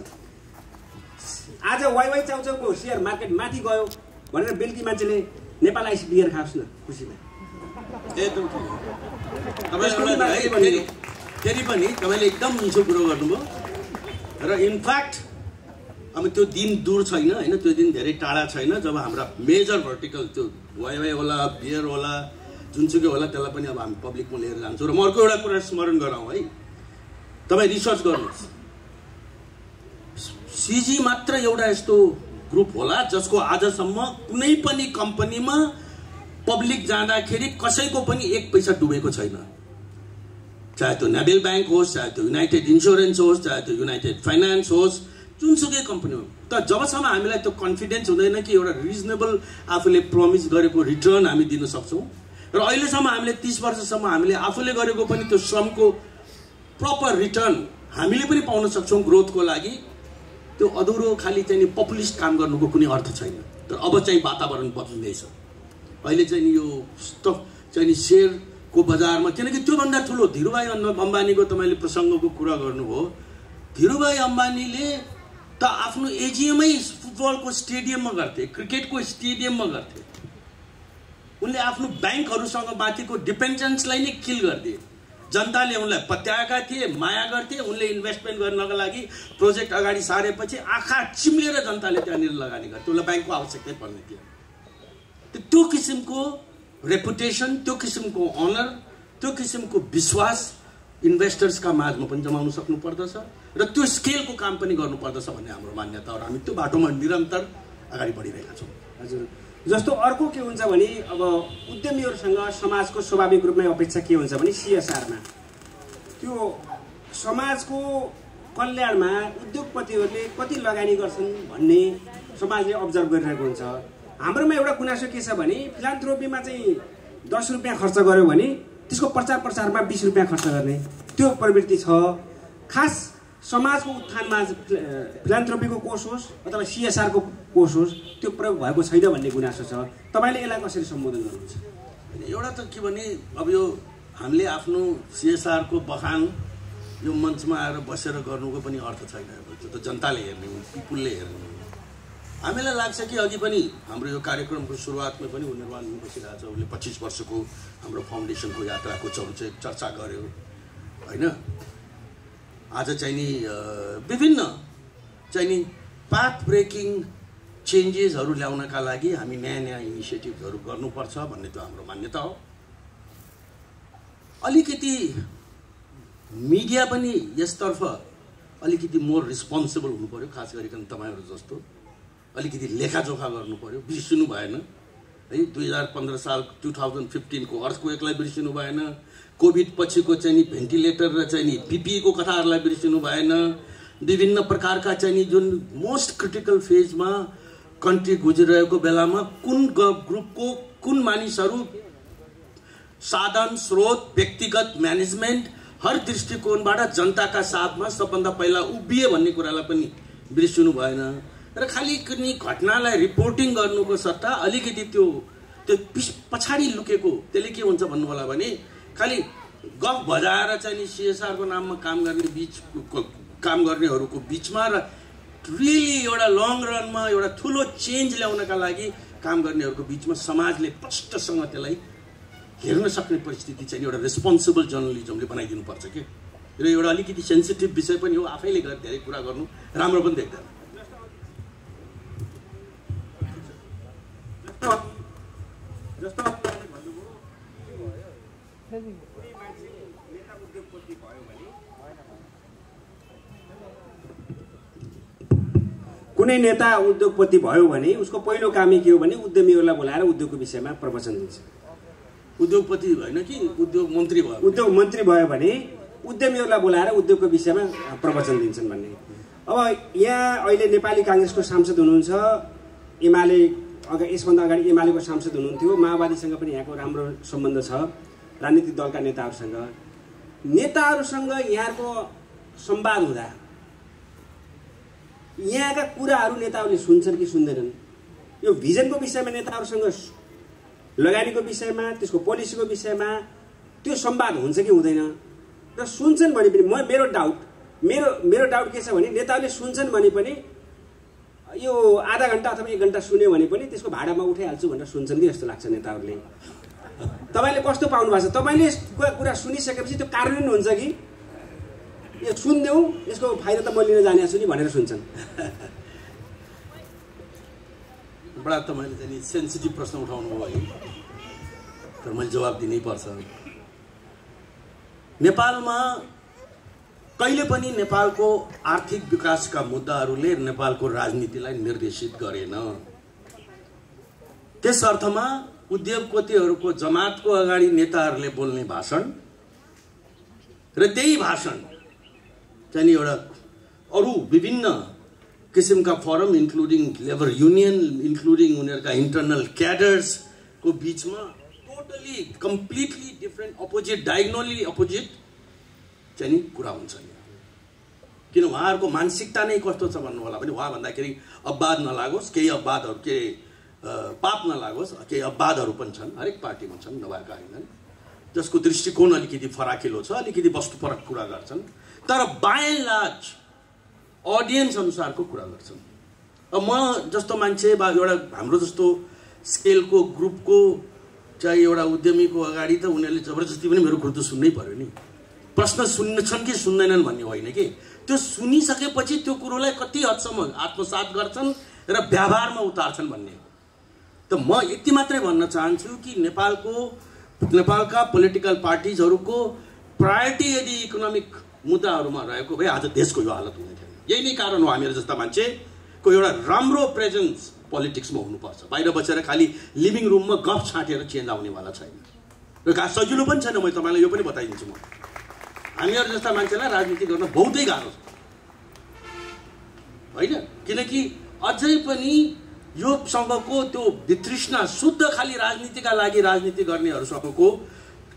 आज वाइवाई चाउचाउको सेयर मार्केट माथि गयो भनेर बेलुकी मान्छेले नेपाल आइस बियर खाओस् न खुसीमा। एकदम फेरि पनि तपाईँले एकदम मिठो कुरो गर्नुभयो। र इनफ्याक्ट अब त्यो दिन दूर छैन होइन, त्यो दिन धेरै टाढा छैन जब हाम्रा मेजर भर्टिकल त्यो वाइवाई होला, बियर होला, जुनसुकै होला, त्यसलाई पनि अब हामी पब्लिकमा लिएर जान्छौँ। र म अर्को एउटा कुरा स्मरण गराउँ है, तपाईँ रिसर्च गर्नुहोस्। सिजी मात्र एउटा यस्तो ग्रुप होला जसको आजसम्म कुनै पनि कम्पनीमा पब्लिक जाँदाखेरि कसैको पनि 1 पैसा डुबेको छैन। चाहे त्यो नेभल ब्याङ्क होस्, चाहे त्यो युनाइटेड इन्स्योरेन्स होस्, चाहे त्यो युनाइटेड फाइनेन्स होस्, जुनसुकै कम्पनी हो। तर जबसम्म हामीलाई त्यो कन्फिडेन्स हुँदैन कि एउटा रिजनेबल आफूले प्रमिस गरेको रिटर्न हामी दिन सक्छौँ, र अहिलेसम्म हामीले 30 वर्षसम्म हामीले आफूले गरेको पनि त्यो श्रमको प्रपर रिटर्न हामीले पनि पाउन सक्छौँ ग्रोथको लागि, त्यो अधुरो खालि चाहिँ पपुलिस्ट काम गर्नुको कुनै अर्थ छैन। तर अब चाहिँ वातावरण बदलिँदैछ। अहिले चाहिँ यो स्टक चाहिँ सेयरको बजारमा, किनकि त्योभन्दा ठुलो धीरुभाइ अम्बानीको तपाईँले प्रसङ्गको कुरा गर्नुभयो। धीरुभाइ अम्बानीले त आफ्नो एजिएमै फुटबलको स्टेडियममा गर्थे, क्रिकेटको स्टेडियममा गर्थे। उनले आफ्नो ब्याङ्कहरूसँग बाँचेको डिपेन्डेन्सलाई नै किल गरिदिए। जनताले उनलाई पत्याएका थिए, माया गर्थे। उनले इन्भेस्टमेन्ट गर्नका लागि प्रोजेक्ट अगाडि सारेपछि आँखा चिम्लेर जनताले त्यहाँनिर लगानी गर्थे। उसलाई ब्याङ्कको आवश्यकतै पर्ने थियो। त्यो किसिमको रेपुटेसन, त्यो किसिमको अनर, त्यो किसिमको विश्वास इन्भेस्टर्सका माझमा पनि जमाउन सक्नु पर्दछ, र त्यो स्केलको काम पनि गर्नुपर्दछ भन्ने हाम्रो मान्यता हो। हामी त्यो बाटोमा निरन्तर अगाडि बढिरहेका छौँ। हजुर, जस्तो अर्को के हुन्छ भने अब उद्यमीहरूसँग समाजको स्वाभाविक रूपमै अपेक्षा के हुन्छ भने CSRमा त्यो समाजको कल्याणमा उद्योगपतिहरूले कति लगानी गर्छन् भन्ने समाजले अब्जर्भ गरिरहेको हुन्छ। हाम्रोमा एउटा गुनासो के छ भने फिलान्थ्रोपीमा चाहिँ 10 रुपियाँ खर्च गर्यो भने त्यसको प्रचार प्रसारमा 20 रुपियाँ खर्च गर्ने त्यो प्रवृत्ति छ। खास समाजको उत्थानमा फिलान्थ्रोपीको कोष होस् अथवा CSRको कोष होस्, त्यो प्रयोग भएको छैन भन्ने गुनासो छ। तपाईँले यसलाई कसरी सम्बोधन गर्नुहुन्छ? एउटा त के भने अब यो हामीले आफ्नो CSRको बखान यो मञ्चमा आएर बसेर गर्नुको पनि अर्थ छैन। त्यो त जनताले हेर्ने हो, पिपुलले हेर्ने हो। हामीलाई लाग्छ कि अघि पनि हाम्रो यो कार्यक्रमको सुरुवातमा पनि निर्माण बसिरहेको छ। उसले 25 वर्षको हाम्रो फाउन्डेसनको यात्राको चर्चा गर्यो होइन। आज चाहिँ नि विभिन्न चाहिँ नि पाथ ब्रेकिङ चेन्जेसहरू ल्याउनका लागि हामी नयाँ नयाँ इनिसिएटिभहरू गर्नुपर्छ भन्ने त्यो हाम्रो मान्यता हो। अलिकति मिडिया पनि यसतर्फ अलिकति मोर रिस्पोन्सिबल हुनु पर्यो। खास गरिकन तपाईँहरू जस्तो अलिकति लेखाजोखा गर्नु पर्यो। बिर्सिनु भएन है 2015 साल 2015 को अर्थक्वेकलाई बिर्सिनु भएन। कोभिड पछिको चाहिँ नि भेन्टिलेटर र चाहिँ नि PPE को कथाहरूलाई बिर्सिनु भएन। विभिन्न प्रकारका चाहिँ नि जुन मोस्ट क्रिटिकल फेजमा कन्ट्री गुजिरहेको बेलामा कुन ग्रुपको कुन मानिसहरू साधन स्रोत व्यक्तिगत म्यानेजमेन्ट हर दृष्टिकोणबाट जनताका साथमा सबभन्दा पहिला उभिए भन्ने कुरालाई पनि बिर्सिनु भएन। र खालि कुनै घटनालाई रिपोर्टिङ गर्नुको सट्टा अलिकति त्यो पछाडि लुकेको त्यसले के हुन्छ भन्नु होला भने खालि गफ बजाएर चाहिँ नि CSRको नाममा काम गर्नेहरूको बिचमा र रियली एउटा लङ रनमा एउटा ठुलो चेन्ज ल्याउनका लागि काम गर्नेहरूको बिचमा समाजले प्रष्टसँग त्यसलाई हेर्न सक्ने परिस्थिति चाहिँ एउटा रेस्पोन्सिबल जर्नलिजमले बनाइदिनुपर्छ के। र एउटा अलिकति सेन्सिटिभ विषय पनि हो, आफैले धेरै कुरा गर्नु राम्रो पनि देख्दैन। कुनै नेता उद्योगपति भयो भने उसको पहिलो कामै के हो भने उद्यमीहरूलाई बोलाएर उद्योगको विषयमा प्रवचन दिन्छ। उद्योगपति होइन कि उद्योग मन्त्री भयो, उद्योग मन्त्री भयो भने उद्यमीहरूलाई बोलाएर उद्योगको विषयमा प्रवचन दिन्छन् भन्ने। अब यहाँ अहिले नेपाली काङ्ग्रेसको सांसद हुनुहुन्छ, एमाले यसभन्दा अगाडि एमालेको सांसद हुनुहुन्थ्यो, माओवादीसँग पनि यहाँको राम्रो सम्बन्ध छ, राजनीतिक दलका नेताहरूसँग यहाँको संवाद हुँदा यहाँका कुराहरू नेताहरूले सुन्छन् कि सुन्दैनन्? यो भिजनको विषयमा नेताहरूसँग लगानीको विषयमा, त्यसको पोलिसीको विषयमा त्यो संवाद हुन्छ कि हुँदैन? र सुन्छन् भने पनि मेरो डाउट के छ भने नेताहरूले सुन्छन् भने पनि यो आधा घन्टा अथवा 1 घन्टा सुन्यो भने पनि त्यसको भाडामा उठाइहाल्छु भनेर सुन्छन् कि जस्तो लाग्छ नेताहरूले। तपाईँले कस्तो पाउनु भएको छ? तपाईँले कुरा सुनिसकेपछि त्यो कार्यान्वयन हुन्छ कि यो सुनिदेऊ यसको फाइदा त म लिन जाने छु नि भनेर सुन्छन्? बडा तपाईँले चाहिँ सेन्सिटिभ प्रश्न उठाउनु भयो है, तर मैले जवाब दिनै पर्छ। नेपालमा कहिले पनि नेपालको आर्थिक विकासका मुद्दाहरूले नेपालको राजनीतिलाई निर्देशित गरेन। त्यस अर्थमा उद्योगपतिहरूको जमातको अगाडि नेताहरूले बोल्ने भाषण र त्यही भाषण चाहिँ एउटा अरू विभिन्न किसिमका forum including labour union, including उनीहरूका इन्टरनल क्याडर्सको बिचमा totally completely different opposite, diagonally opposite चाहिँ कुरा हुन्छ। किन उहाँहरूको मानसिकता नै कस्तो छ भन्नु होला भने उहाँ भन्दाखेरि अपवाद नलागोस्, केही अपवादहरू के पाप नलागोस्, केही अपवादहरू पनि छन्, हरेक पार्टीमा छन्, नभएका होइनन्, जसको दृष्टिकोण अलिकति फराकिलो छ, अलिकति वस्तुपरक कुरा गर्छन्, तर बाई एन्ड लार्ज अडियन्स अनुसारको कुरा गर्छन्। अब म जस्तो मान्छे बा एउटा हाम्रो जस्तो स्केलको ग्रुपको चाहिँ एउटा उद्यमीको अगाडि त उनीहरूले जबरजस्ती पनि मेरो कुरो त सुन्नै पर्यो नि। प्रश्न सुन्नेछन् कि सुन्दैनन् भन्ने होइन कि, त्यो सुनिसकेपछि त्यो कुरोलाई कति हदसम्म आत्मसात गर्छन् र व्यवहारमा उतार्छन् भन्ने। त म यति मात्रै भन्न चाहन्छु कि नेपालका पोलिटिकल पार्टिजहरूको प्रायोरिटी यदि इकोनोमिक मुद्दाहरूमा रहेको भए आज देशको यो हालत हुने थिएन। यही नै कारण हो हामीहरू जस्ता मान्छेको एउटा राम्रो प्रेजेन्स पोलिटिक्समा हुनुपर्छ। बाहिर बसेर खालि लिभिङ रुममा गफ छाँटेर चेन्ज आउनेवाला छैन र सजिलो पनि छैन। म तपाईँलाई यो पनि बताइदिन्छु, म हामीहरू जस्ता मान्छेलाई राजनीति गर्न बहुतै गाह्रो छ होइन, किनकि अझै पनि यो सँगको त्यो वितृष्णा शुद्ध खालि राजनीतिका लागि राजनीति गर्नेहरूसँगको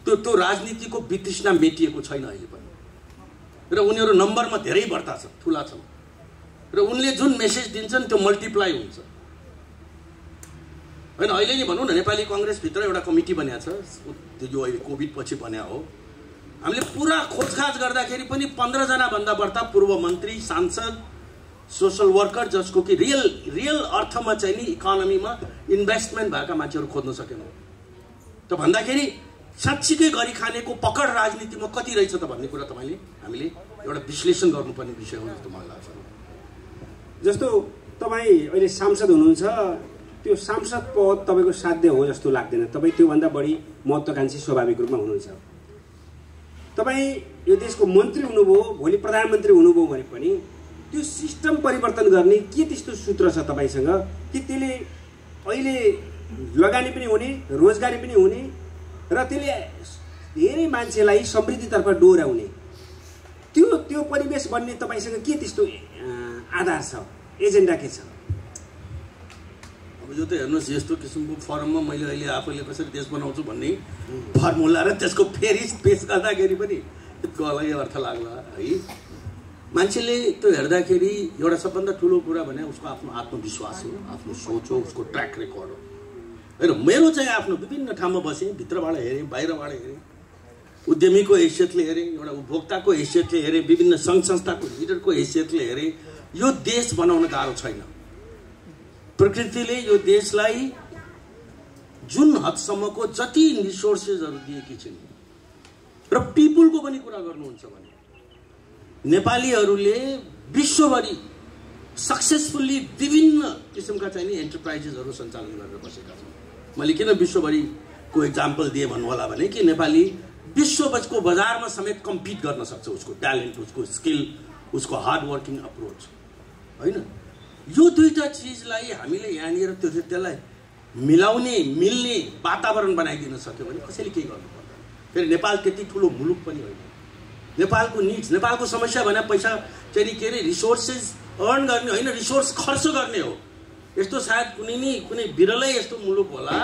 त्यो राजनीतिको वितृष्णा मेटिएको छैन अहिले पनि, र उनीहरू नम्बरमा धेरै बढ्ता छन्, ठुला छन्, र उनले जुन मेसेज दिन्छन् त्यो मल्टिप्लाई हुन्छ होइन। अहिले नि भनौँ न, नेपाली कङ्ग्रेसभित्र एउटा कमिटी बनिएको छ, यो अहिले कोभिड पछि बन्या हो। हामीले पुरा खोजखाज गर्दाखेरि पनि 15 जनाभन्दा बढ्ता पूर्व मन्त्री, सांसद, सोसल वर्कर जसको कि रियल अर्थमा चाहिँ नि इकोनोमीमा इन्भेस्टमेन्ट भएका मान्छेहरू खोज्न सकेनौँ। त भन्दाखेरि साँच्चीकै गरी खानेको पकड राजनीतिमा कति रहेछ त भन्ने कुरा हामीले एउटा विश्लेषण गर्नुपर्ने विषय हो जस्तो मलाई लाग्छ। जस्तो तपाईँ अहिले सांसद हुनुहुन्छ, त्यो सांसद पद तपाईँको साध्य हो जस्तो लाग्दैन। तपाईँ त्योभन्दा बढी महत्त्वाकांक्षी स्वाभाविक रूपमा हुनुहुन्छ। तपाईँ यो देशको मन्त्री हुनुभयो, भोलि प्रधानमन्त्री हुनुभयो भने पनि त्यो सिस्टम परिवर्तन गर्ने के त्यस्तो सूत्र छ तपाईँसँग कि त्यसले अहिले लगानी पनि हुने, रोजगारी पनि हुने र त्यसले धेरै मान्छेलाई समृद्धितर्फ डोर्याउने त्यो परिवेश बन्ने तपाईँसँग के त्यस्तो आधार छ, एजेन्डा के छ? अब यो त हेर्नुहोस्, यस्तो किसिमको फर्ममा मैले अहिले आफैले कसरी देश बनाउँछु भन्ने फर्मुला र त्यसको फेरि पेस गर्दाखेरि पनि त्यसको अलगै अर्थ लाग्ला है। मान्छेले त्यो हेर्दाखेरि एउटा सबभन्दा ठुलो कुरा भने उसको आफ्नो आत्मविश्वास हो, आफ्नो सोच हो, उसको ट्र्याक रेकर्ड हो होइन। मेरो चाहिँ आफ्नो विभिन्न ठाउँमा बसेँ, भित्रबाट हेरेँ, बाहिरबाट हेरेँ, उद्यमीको हैसियतले हेरेँ, एउटा उपभोक्ताको हैसियतले हेरेँ, विभिन्न सङ्घ संस्थाको लिडरको हैसियतले हेरेँ। यो देश बनाउन गाह्रो छैन। प्रकृतिले यो देशलाई जुन हदसम्मको जति रिसोर्सेसहरू दिएकी छिन् र पिपुलको पनि कुरा गर्नुहुन्छ भने नेपालीहरूले विश्वभरि सक्सेसफुल्ली विभिन्न किसिमका चाहिँ नि एन्टरप्राइजेसहरू सञ्चालन गरेर बसेका छन्। मैले किन विश्वभरिको एक्जाम्पल दिएँ भन्नु होला भने कि नेपाली विश्वको बजारमा समेत कम्पिट गर्न सक्छ, उसको ट्यालेन्ट, उसको स्किल, उसको हार्ड वर्किङ अप्रोच, होइन? यो दुईटा चिजलाई हामीले यहाँनिर त्यसलाई मिलाउने मिल्ने वातावरण बनाइदिन सक्यो भने कसैले केही गर्नु पर्दैन। फेरि नेपाल त्यति ठुलो मुलुक पनि होइन। नेपालको निड्स, नेपालको समस्या भने पैसा चाहिँ के अरे रिसोर्सेस अर्न गर्ने होइन, रिसोर्स खर्च गर्ने हो। यस्तो सायद कुनै बिरलै यस्तो मुलुक होला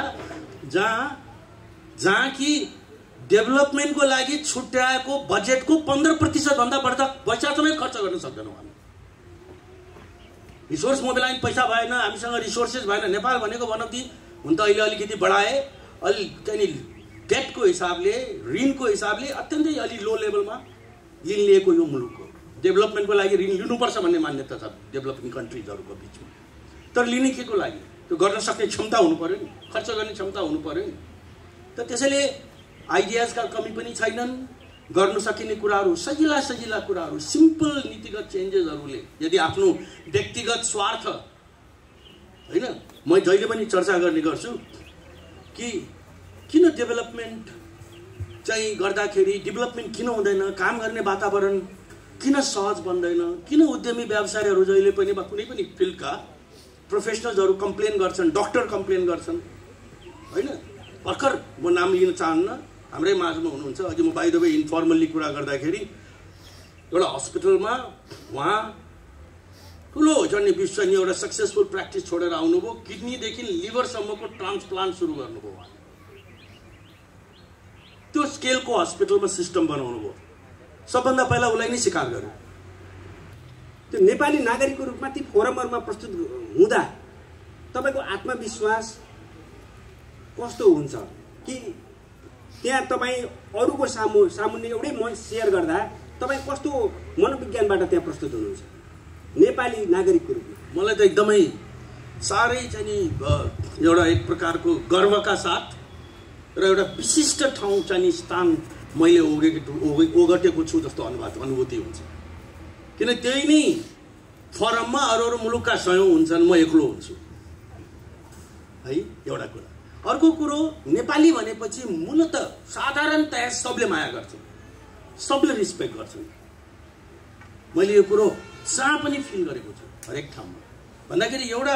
जहाँ कि डेभलपमेन्टको लागि छुट्याएको बजेटको 15% भन्दा बढ्ता पैसा समेत खर्च गर्न सक्दैनौँ हामी। रिसोर्स मोबिलाइज पैसा भएन, हामीसँग रिसोर्सेस भएन। नेपाल भनेको भनौँ हुन त अहिले अलिकति बढाए, अलि चाहिँ डेटको हिसाबले, ऋणको हिसाबले अत्यन्तै अलि लो लेभलमा ऋण लिएको यो मुलुक हो। डेभलपमेन्टको लागि ऋण लिनुपर्छ भन्ने मान्यता छ डेभलपिङ कन्ट्रिजहरूको बिचमा। तर लिने के को लागि? त्यो गर्न सक्ने क्षमता हुनु पर्यो नि, खर्च गर्ने क्षमता हुनु पर्यो नि। त त्यसैले आइडियाजका कमी पनि छैनन्। गर्नु सकिने कुराहरू सजिला कुराहरू, सिम्पल नीतिगत चेन्जेसहरूले यदि आफ्नो व्यक्तिगत स्वार्थ, होइन, म जहिले पनि चर्चा गर्ने गर्छु कि किन डेभलपमेन्ट चाहिँ गर्दाखेरि डेभलपमेन्ट किन हुँदैन, काम गर्ने वातावरण किन सहज बन्दैन, किन उद्यमी व्यवसायीहरू जहिले पनि कुनै पनि फिल्डका प्रोफेसनल्सहरू कम्प्लेन गर्छन्, डक्टर कम्प्लेन गर्छन्, होइन? भर्खर म नाम लिन चाहन्न, हाम्रै माझमा हुनुहुन्छ। अघि म बाइ द वे इन्फर्मल्ली कुरा गर्दाखेरि एउटा हस्पिटलमा उहाँ ठुलो जन्ने विश्वनीय एउटा सक्सेसफुल प्र्याक्टिस छोडेर आउनुभयो, किडनीदेखि लिभरसम्मको ट्रान्सप्लान्ट सुरु गर्नुभयो। त्यो स्केलको हस्पिटलमा सिस्टम बनाउनु भयो। सबभन्दा पहिला उसलाई नै स्वीकार गर्यो। त्यो नेपाली नागरिकको रूपमा ती फोरमहरूमा प्रस्तुत हुँदा तपाईँको आत्मविश्वास कस्तो हुन्छ कि त्यहाँ तपाईँ अरूको सामुन्ने एउटै मन सेयर गर्दा तपाईँ कस्तो मनोविज्ञानबाट त्यहाँ प्रस्तुत हुनुहुन्छ नेपाली नागरिकको रूपमा? मलाई त एकदमै साह्रै चाहिँ नि एउटा एक प्रकारको गर्वका साथ र एउटा विशिष्ट ठाउँ चाहिँ स्थान मैले ओगटेको छु जस्तो अनुभूति हुन्छ। किन त्यही नै फरममा अरू मुलुकका सयौँ हुन्छन्, म एक्लो हुन्छु, है, एउटा कुरा। अर्को कुरो, नेपाली भनेपछि मूलत साधारणतया सबले माया गर्छन्, सबले रिस्पेक्ट गर्छन्। मैले यो कुरो जहाँ पनि फिल गरेको छु, हरेक ठाउँमा। भन्दाखेरि एउटा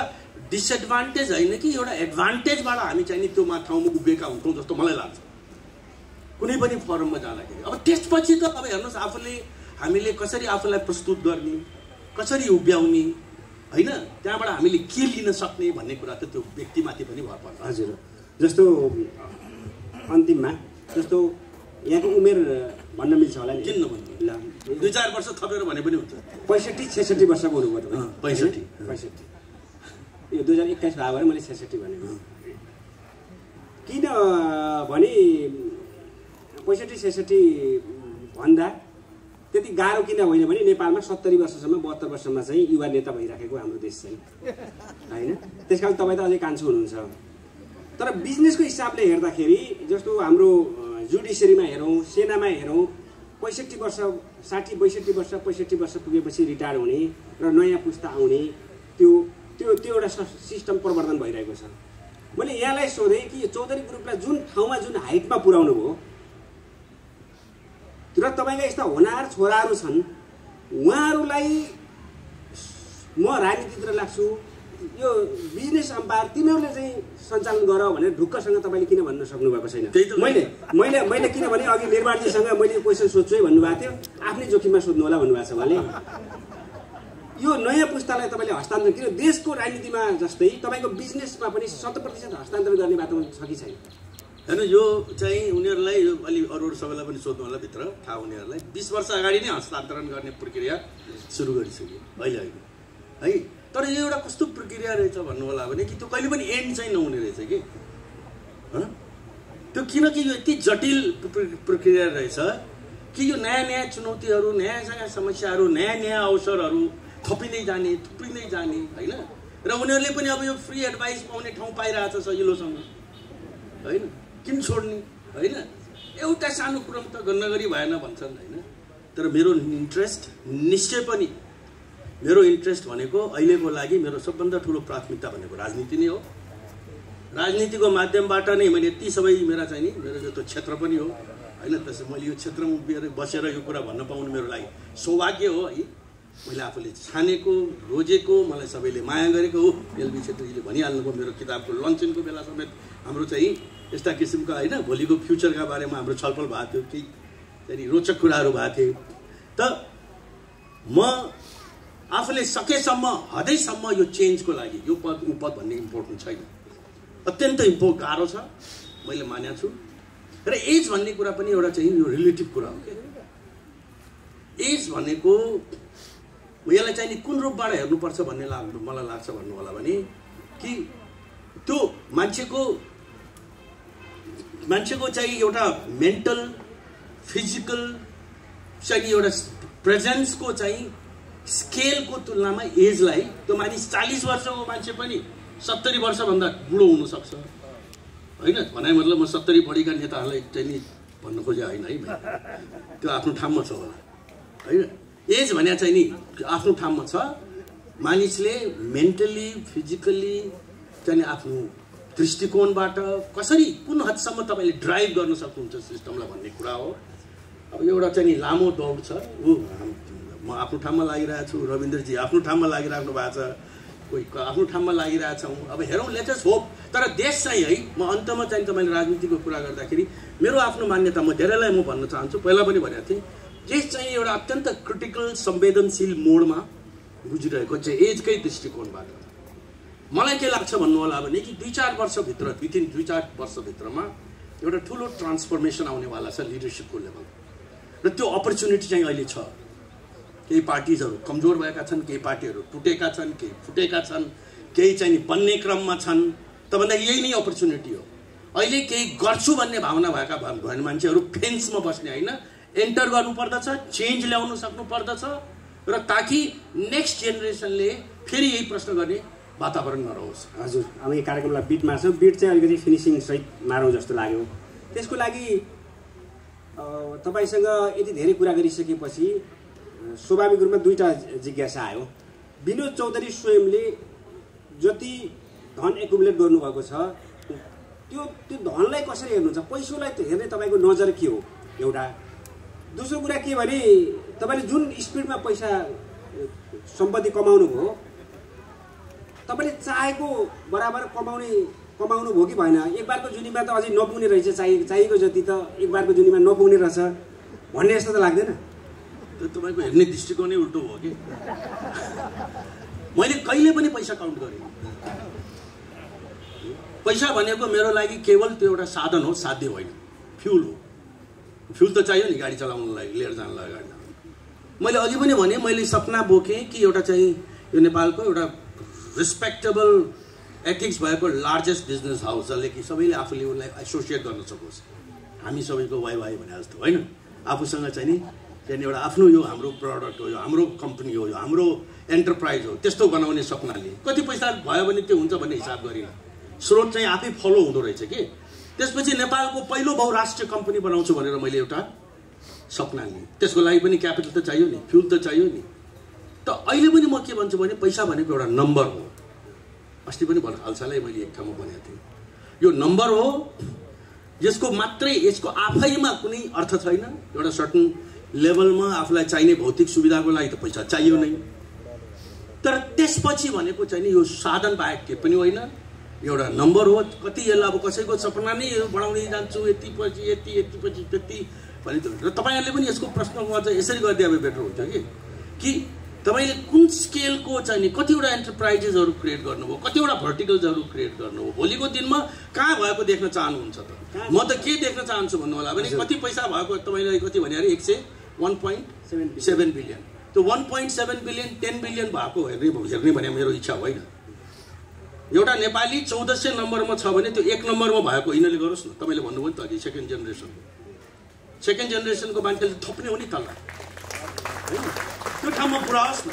डिसएडभान्टेज होइन कि एउटा एडभान्टेजबाट हामी चाहिँ नि त्यो ठाउँमा उभिएका हुन्छौँ जस्तो मलाई लाग्छ कुनै पनि फरममा जाँदाखेरि। अब त्यसपछि त अब हेर्नुहोस्, हामीले कसरी आफूलाई प्रस्तुत गर्ने, कसरी उभ्याउने, होइन, त्यहाँबाट हामीले के लिन सक्ने भन्ने कुरा त त्यो व्यक्तिमाथि पनि भर पर्छ। हजुर, जस्तो अन्तिममा जस्तो यहाँको उमेर भन्न मिल्छ होला नि? किन नभन्नु, ल 2-4 वर्ष थपेर भने पनि हुन्छ। 65-66 वर्षको हुनुभयो तपाईँ? 65। यो 2021 भएको भएर मैले 66 भनेको। किन भने 65-66 भन्दा त्यति गाह्रो किन होइन भने नेपालमा 70 वर्षसम्म 72 वर्षमा चाहिँ युवा नेता भइराखेको हाम्रो देश चाहिँ, होइन? त्यसकारण तपाईँ त अझै कान्छो हुनुहुन्छ। तर बिजनेसको हिसाबले हेर्दाखेरि जस्तो हाम्रो जुडिसियरीमा हेरौँ, सेनामा हेरौँ, 65 वर्ष 60-62 वर्ष 65 वर्ष पुगेपछि रिटायर हुने र नयाँ पुस्ता आउने त्यो एउटा सिस्टम प्रवर्धन भइरहेको छ। मैले यहाँलाई सोधेँ कि यो चौधरी ग्रुपलाई जुन ठाउँमा जुन हाइटमा पुर्याउनु भयो र तपाईँका यस्ता होनार छोराहरू छन्, उहाँहरूलाई म राजनीतितिर लाग्छु, यो बिजनेस अम्पायर तिनीहरूले चाहिँ सञ्चालन गर भनेर ढुक्कसँग तपाईँले किन भन्न सक्नु भएको छैन? मैले किनभने अघि निर्माणजीसँग मैले क्वेसन सोध्छु है भन्नुभएको थियो, आफ्नै जोखिममा सोध्नु होला भन्नुभएको छ उहाँले। यो नयाँ पुस्तालाई तपाईँले हस्तान्तरण, किन देशको राजनीतिमा जस्तै तपाईँको बिजनेसमा पनि 100% हस्तान्तरण गर्ने वातावरण छ कि छैन? होइन, यो चाहिँ उनीहरूलाई अलि अरू सबैलाई पनि सोध्नु होला, भित्र थाहा उनीहरूलाई 20 वर्ष अगाडि नै हस्तान्तरण गर्ने प्रक्रिया सुरु गरिसक्यो, अहिले होइन, है। तर यो एउटा कस्तो प्रक्रिया रहेछ भन्नु होला भने कि त्यो कहिले पनि एन्ड चाहिँ नहुने रहेछ कि, होइन? त्यो किनकि यो यति जटिल प्रक्रिया रहेछ कि यो नयाँ चुनौतीहरू, नयाँ समस्याहरू, नयाँ अवसरहरू थपिँदै जाने, होइन? र उनीहरूले पनि अब यो फ्री एडभाइस पाउने ठाउँ पाइरहेछ सजिलोसँग, होइन, किन छोड्ने होइन। एउटा सानो कुरो त गरी भएन भन्छन् होइन। तर मेरो इन्ट्रेस्ट निश्चय पनि, मेरो इन्ट्रेस्ट भनेको अहिलेको लागि मेरो सबभन्दा ठुलो प्राथमिकता भनेको राजनीति नै हो। राजनीतिको माध्यमबाट नै मैले यति सबै मेरा चाहिँ नि मेरो जस्तो क्षेत्र पनि हो होइन। त्यसै मैले यो क्षेत्रमा बसेर यो कुरा भन्न पाउनु मेरो लागि सौभाग्य हो है। मैले आफूले छानेको रोजेको मलाई सबैले माया गरेको हो। एलबी छेत्रीले भनिहाल्नुभयो मेरो किताबको लन्चनको बेला समेत हाम्रो चाहिँ यस्ता किसिमका होइन भोलिको फ्युचरका बारेमा हाम्रो छलफल भएको थियो, केही चाहिँ रोचक कुराहरू भएको थियो। त म आफूले सकेसम्म हदैसम्म यो चेन्जको लागि यो पद उपद भन्ने इम्पोर्टेन्ट छैन, अत्यन्त गाह्रो छ, मैले मानेको छु। र एज भन्ने कुरा पनि एउटा चाहिँ यो रिलेटिभ कुरा हो। एज भनेको यसलाई चाहिँ नि कुन रूपबाट हेर्नुपर्छ भन्ने मलाई लाग्छ भन्नु होला भने कि त्यो मान्छेको चाहिँ एउटा मेन्टल फिजिकल चाहिँ एउटा प्रेजेन्सको चाहिँ स्केलको तुलनामा एजलाई त्यो मानिस 40 वर्षको मान्छे पनि 70 वर्षभन्दा बुढो हुनसक्छ होइन। भनाइ मतलब म 70 बढीका नेताहरूलाई चाहिँ नि भन्नु खोजे होइन है, त्यो आफ्नो ठाउँमा छ होला होइन। एज भने चाहिँ नि आफ्नो ठाउँमा छ। मानिसले मेन्टली फिजिकल्ली चाहिँ आफ्नो दृष्टिकोणबाट कसरी कुन हदसम्म तपाईँले ड्राइभ गर्न सक्नुहुन्छ सिस्टमलाई भन्ने कुरा हो। अब एउटा चाहिँ नि लामो दौड छ, ऊ म आफ्नो ठाउँमा लागिरहेको छु, रविन्द्रजी आफ्नो ठाउँमा लागिराख्नु भएको छ, कोही आफ्नो ठाउँमा लागिरहेछौँ। अब हेरौँ, लेटेस्ट होप। तर देश चाहिँ है, म अन्तमा चाहिँ तपाईँले राजनीतिको कुरा गर्दाखेरि मेरो आफ्नो मान्यता म धेरैलाई म भन्न चाहन्छु, पहिला पनि भनेको थिएँ, देश चाहिँ एउटा अत्यन्त क्रिटिकल संवेदनशील मोडमा गुजिरहेको चाहिँ एजकै दृष्टिकोणबाट। मलाई के लाग्छ भन्नु होला भने कि 2-4 वर्षभित्र विथिन 2-4 वर्षभित्रमा एउटा ठुलो ट्रान्सफर्मेसन आउनेवाला छ लिडरसिपको लेभल। र त्यो अपर्च्युनिटी चाहिँ अहिले छ। केही पार्टिजहरू कमजोर भएका छन्, केही पार्टीहरू टुटेका छन्, केही फुटेका छन्, केही चाहिँ नि बन्ने क्रममा छन्। त भन्दा यही नै अपर्च्युनिटी हो। अहिले केही गर्छु भन्ने भावना भएका मान्छेहरू फेन्समा बस्ने होइन, एन्टर गर्नुपर्दछ, चेन्ज ल्याउनु सक्नु पर्दछ र ताकि नेक्स्ट जेनेरेसनले फेरि यही प्रश्न गर्ने वातावरण नरहोस्। हजुर, अब यो कार्यक्रमलाई बिट मार्छौँ। बिट चाहिँ अलिकति फिनिसिङ सहित मारौँ जस्तो लाग्यो। त्यसको लागि तपाईँसँग यति धेरै कुरा गरिसकेपछि स्वाभाविक रूपमा दुईवटा जिज्ञासा आयो। विनोद चौधरी स्वयंले जति धन एकुमुलेट गर्नुभएको छ त्यो धनलाई कसरी हेर्नुहुन्छ? पैसोलाई हेर्ने तपाईँको नजर के हो? एउटा। दोस्रो कुरा के भने तपाईँले जुन स्पिडमा पैसा सम्पत्ति कमाउनु भयो, तपाईँले चाहेको बराबर कमाउनु भयो कि भएन? एक बारको जुनीमा त अझै नपुग्ने रहेछ, चाहिएको जति त एक बारको जुनीमा नपुग्ने रहेछ भन्ने जस्तो त लाग्दैन? तपाईँको हेर्ने दृष्टिकोणै उल्टो हो कि। मैले कहिले पनि पैसा काउन्ट गरेँ। पैसा भनेको मेरो लागि केवल त्यो एउटा साधन हो, साध्य होइन, फ्युल हो। फ्युल त चाहियो नि गाडी चलाउनलाई, लिएर जानलाई गाडी। मैले अघि पनि भने मैले सपना बोकेँ कि एउटा चाहिँ यो नेपालको एउटा रेस्पेक्टेबल एथिक्स भएको लार्जेस्ट बिजनेस हाउस जसले कि सबैले आफूले उसलाई एसोसिएट गर्न सकोस्। हामी सबैको वाइ भने जस्तो होइन, आफूसँग चाहिँ नि त्यहाँदेखि एउटा आफ्नो यो हाम्रो प्रडक्ट हो, यो हाम्रो कम्पनी हो, यो हाम्रो एन्टरप्राइज हो, त्यस्तो बनाउने सपनाले कति पैसा भयो भने त्यो हुन्छ भन्ने हिसाब गरिनँ। स्रोत चाहिँ आफै फलो हुँदो रहेछ कि। त्यसपछि नेपालको पहिलो बहुराष्ट्रिय कम्पनी बनाउँछु भनेर मैले एउटा सपना लिएँ। त्यसको लागि पनि क्यापिटल त चाहियो नि, फ्युल त चाहियो नि। त अहिले पनि म के भन्छु भने पैसा भनेको एउटा नम्बर हो। अस्ति पनि हालसालै मैले एक ठाउँमा भनेको थिएँ, यो नम्बर हो, यसको मात्रै यसको आफैमा कुनै अर्थ छैन। एउटा सर्टन लेभलमा आफूलाई चाहिने भौतिक सुविधाको लागि त पैसा चाहियो नै, तर त्यसपछि भनेको चाहिँ नि यो साधन बाहेक के पनि होइन, एउटा नम्बर हो। कति यसलाई अब कसैको सपना नै बढाउँदै जान्छु, यतिपछि त्यति भने र तपाईँहरूले पनि यसको प्रश्नको अझ यसरी गरिदिए भए बेटर हुन्थ्यो कि तपाईँले कुन स्केलको चाहिँ नि कतिवटा एन्टरप्राइजेसहरू क्रिएट गर्नुभयो, कतिवटा भर्टिकल्सहरू क्रिएट गर्नुभयो, भोलिको दिनमा कहाँ भएको देख्न चाहनुहुन्छ त? म त के देख्न चाहन्छु भन्नु होला भने कति पैसा भएको तपाईँले कति भने अरे 1.7 बिलियन। त्यो 1.7 बिलियन 10 बिलियन भएको हेर्ने भने मेरो इच्छा होइन। एउटा नेपाली 1400 नम्बरमा छ भने त्यो 1 नम्बरमा भएको यिनीहरूले गरोस् न। तपाईँले भन्नुभयो नि त अघि सेकेन्ड जेनेरेसनको मान्छेले थप्ने हो नि तल्ला होइन, त्यो ठाउँमा पुऱ्याओस् न।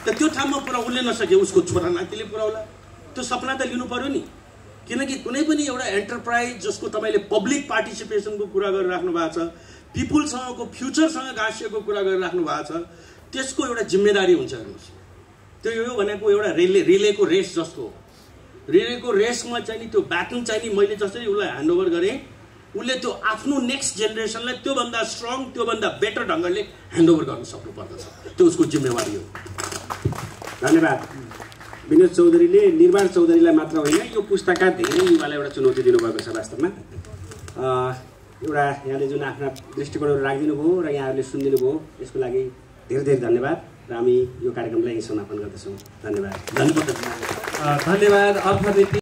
त त्यो ठाउँमा पुऱ्याउन नसके उसको छोरा नातिले पुऱ्याउला। त्यो सपना त लिनु पर्यो नि कि किनकि कुनै पनि एउटा एन्टरप्राइज जसको तपाईँले पब्लिक पार्टिसिपेसनको कुरा गरिराख्नु भएको छ, पिपुलसँगको फ्युचरसँग गाँसिएको कुरा गरिराख्नु भएको छ, त्यसको एउटा जिम्मेदारी हुन्छ। हेर्नुहोस्, त्यो यो भनेको एउटा रिलेको रेस जस्तो हो। रिलेको रेसमा चाहिँ नि त्यो ब्याटन चाहिँ नि मैले जसरी उसलाई ह्यान्डओभर गरेँ, उसले त्यो आफ्नो नेक्स्ट जेनेरेसनलाई त्योभन्दा स्ट्रङ, त्योभन्दा बेटर ढङ्गले ह्यान्डओभर गर्न सक्नुपर्दछ। त्यो उसको जिम्मेवारी हो। धन्यवाद। विनोद चौधरीले निर्वाण चौधरीलाई मात्र होइन, यो पुस्ताका धेरै युवालाई एउटा चुनौती दिनुभएको छ। वास्तवमा एउटा यहाँले जुन आफ्ना दृष्टिकोणहरू राखिदिनु भयो र यहाँहरूले सुनिदिनु भयो, यसको लागि धेरै धेरै धन्यवाद र हामी यो कार्यक्रमलाई समापन गर्दछौँ। धन्यवाद। धन्यवाद।